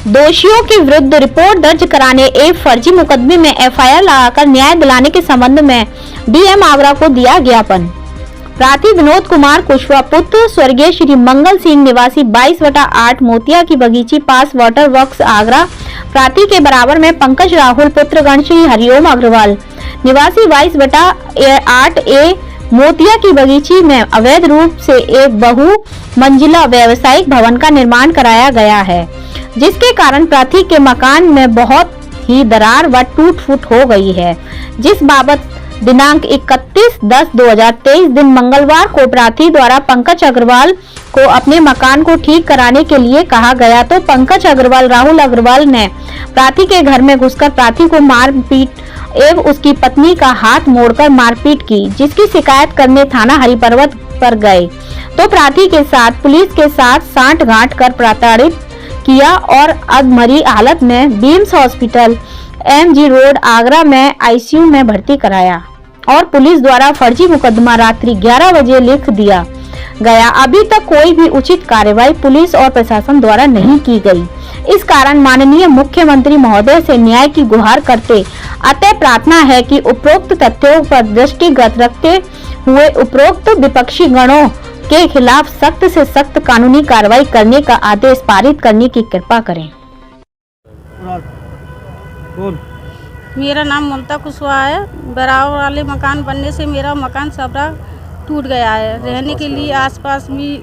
दोषियों के विरुद्ध रिपोर्ट दर्ज कराने एक फर्जी मुकदमे में एफआईआर लगाकर न्याय दिलाने के संबंध में डीएम आगरा को दिया ज्ञापन। प्रार्थी विनोद कुमार कुशवाहा पुत्र स्वर्गीय श्री मंगल सिंह निवासी 22/8 मोतिया की बगीची पास वाटर वर्क्स आगरा। प्रार्थी के बराबर में पंकज राहुल पुत्र गण श्री हरिओम अग्रवाल निवासी 22/8 ए मोतिया की बगीची में अवैध रूप से एक बहु मंजिला व्यावसायिक भवन का निर्माण कराया गया है, जिसके कारण प्रार्थी के मकान में बहुत ही दरार व टूट फूट हो गई है, जिस बाबत दिनांक 31/10/2023 दिन मंगलवार को प्रार्थी द्वारा पंकज अग्रवाल को अपने मकान को ठीक कराने के लिए कहा गया, तो पंकज अग्रवाल राहुल अग्रवाल ने प्रार्थी के घर में घुसकर प्रार्थी को मारपीट एवं उसकी पत्नी का हाथ मोड़कर मारपीट की, जिसकी शिकायत करने थाना हरिपर्वत पर गए तो प्रार्थी के साथ पुलिस के साथ सांठ-गांठ कर प्रताड़ित किया और अधमरी हालत में beams hospital MG road Agra में आईसीयू में भर्ती कराया और पुलिस द्वारा फर्जी मुकदमा रात्रि 11 बजे लिख दिया गया। अभी तक कोई भी उचित कार्रवाई पुलिस और प्रशासन द्वारा नहीं की गई। इस कारण माननीय मुख्यमंत्री महोदय से न्याय की गुहार करते अतः प्रार्थना है कि उपरोक्त तथ्यों पर दृष्टिगत रखते हुए उपरोक्त विपक्षी गणों के खिलाफ सख्त से सख्त कानूनी कार्रवाई करने का आदेश पारित करने की कृपा करें। मेरा नाम ममता कुशवाहा है। बराबर वाले मकान बनने से मेरा मकान सबरा टूट गया है। रहने के लिए आसपास भी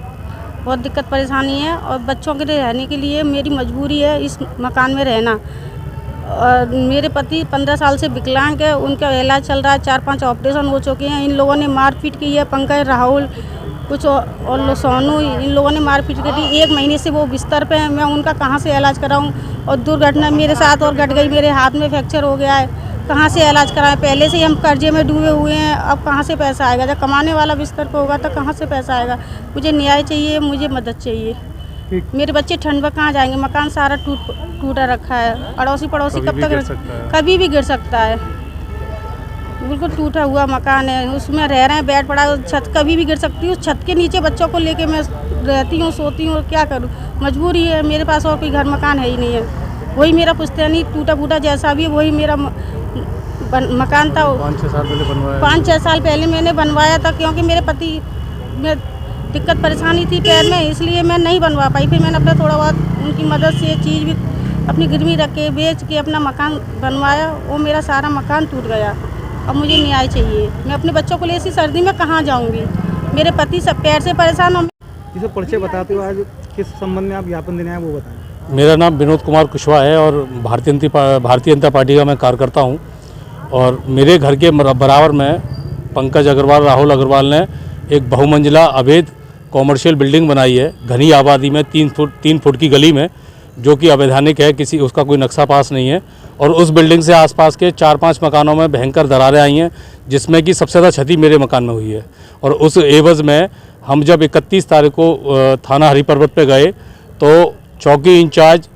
बहुत दिक्कत परेशानी है और बच्चों के रहने के लिए मेरी मजबूरी है इस मकान में रहना। और मेरे पति 15 साल से विकलांग है, उनका इलाज चल रहा है, 4-5 ऑपरेशन हो चुके हैं। इन लोगों ने मारपीट की है, पंकज राहुल कुछ और सोनू, इन लोगों ने मारपीट करी। 1 महीने से वो बिस्तर पे हैं, मैं उनका कहाँ से इलाज कराऊं। और दुर्घटना मेरे साथ और घट गई, मेरे हाथ में फ्रैक्चर हो गया है, कहाँ से इलाज कराएं। पहले से ही हम कर्जे में डूबे हुए हैं, अब कहाँ से पैसा आएगा। जब कमाने वाला बिस्तर पे होगा तो कहाँ से पैसा आएगा। मुझे न्याय चाहिए, मुझे मदद चाहिए। मेरे बच्चे ठंड में कहाँ जाएंगे, मकान सारा टूटा रखा है। अड़ोसी पड़ोसी कब तक, कभी भी गिर सकता है। बिल्कुल टूटा हुआ मकान है, उसमें रह रहे हैं, बेड पड़ा, छत कभी भी गिर सकती है। उस छत के नीचे बच्चों को लेके मैं रहती हूँ, सोती हूँ, और क्या करूँ, मजबूरी है। मेरे पास और कोई घर मकान है ही नहीं है। वही मेरा पुश्तैनी टूटा फूटा जैसा भी, वही मेरा मकान था। 5-6 साल पहले बनवाया, 5-6 साल पहले मैंने बनवाया था, क्योंकि मेरे पति में दिक्कत परेशानी थी पैर में, इसलिए मैं नहीं बनवा पाई। फिर मैंने अपना थोड़ा बहुत उनकी मदद से चीज़ भी अपनी गिरवी रख के बेच के अपना मकान बनवाया। वो मेरा सारा मकान टूट गया। अब मुझे न्याय चाहिए। मैं अपने बच्चों को ले इसी सर्दी में कहाँ जाऊँगी। मेरे पति सब पैर से परेशान हो। इसे परिचय बताते हो, आज किस संबंध में आप ज्ञापन देने आए वो बताएं। मेरा नाम विनोद कुमार कुशवाहा है और भारतीय जनता पार्टी का मैं कार्यकर्ता हूं। और मेरे घर के बराबर में पंकज अग्रवाल राहुल अग्रवाल ने एक बहुमंजिला अवैध कॉमर्शियल बिल्डिंग बनाई है, घनी आबादी में 3 फुट की गली में, जो कि अवैधानिक है, किसी उसका कोई नक्शा पास नहीं है। और उस बिल्डिंग से आसपास के 4-5 मकानों में भयंकर दरारें आई हैं, जिसमें कि सबसे ज़्यादा क्षति मेरे मकान में हुई है। और उस एवज़ में हम जब 31 तारीख को थाना हरिपर्वत पे गए तो चौकी इंचार्ज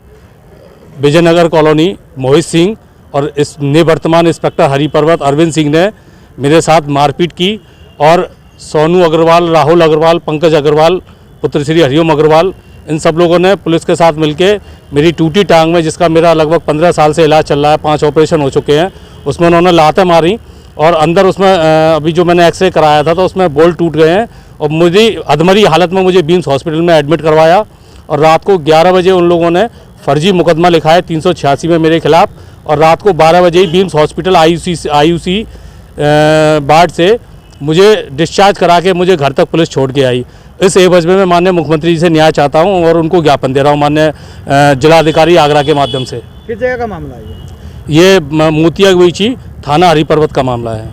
विजयनगर कॉलोनी मोहित सिंह और इस निवर्तमान इंस्पेक्टर हरिपर्वत अरविंद सिंह ने मेरे साथ मारपीट की। और सोनू अग्रवाल, राहुल अग्रवाल, पंकज अग्रवाल पुत्र श्री हरिओम अग्रवाल, इन सब लोगों ने पुलिस के साथ मिलके मेरी टूटी टांग में, जिसका मेरा लगभग 15 साल से इलाज चल रहा है, 5 ऑपरेशन हो चुके हैं, उसमें उन्होंने लातें मारी। और अंदर उसमें अभी जो मैंने एक्सरे कराया था तो उसमें बोल्ट टूट गए हैं। और मुझे अधमरी हालत में मुझे बीम्स हॉस्पिटल में एडमिट करवाया। और रात को 11 बजे उन लोगों ने फर्जी मुकदमा लिखा है 386 में मेरे खिलाफ। और रात को 12 बजे ही बीम्स हॉस्पिटल आईयूसी वार्ड से मुझे डिस्चार्ज करा के मुझे घर तक पुलिस छोड़ के आई। इस एवज में मैं माननीय मुख्यमंत्री जी से न्याय चाहता हूं और उनको ज्ञापन दे रहा हूं माननीय जिलाधिकारी आगरा के माध्यम से। किस जगह का मामला है ये मोतिया बगीची थाना हरिपर्वत का मामला है।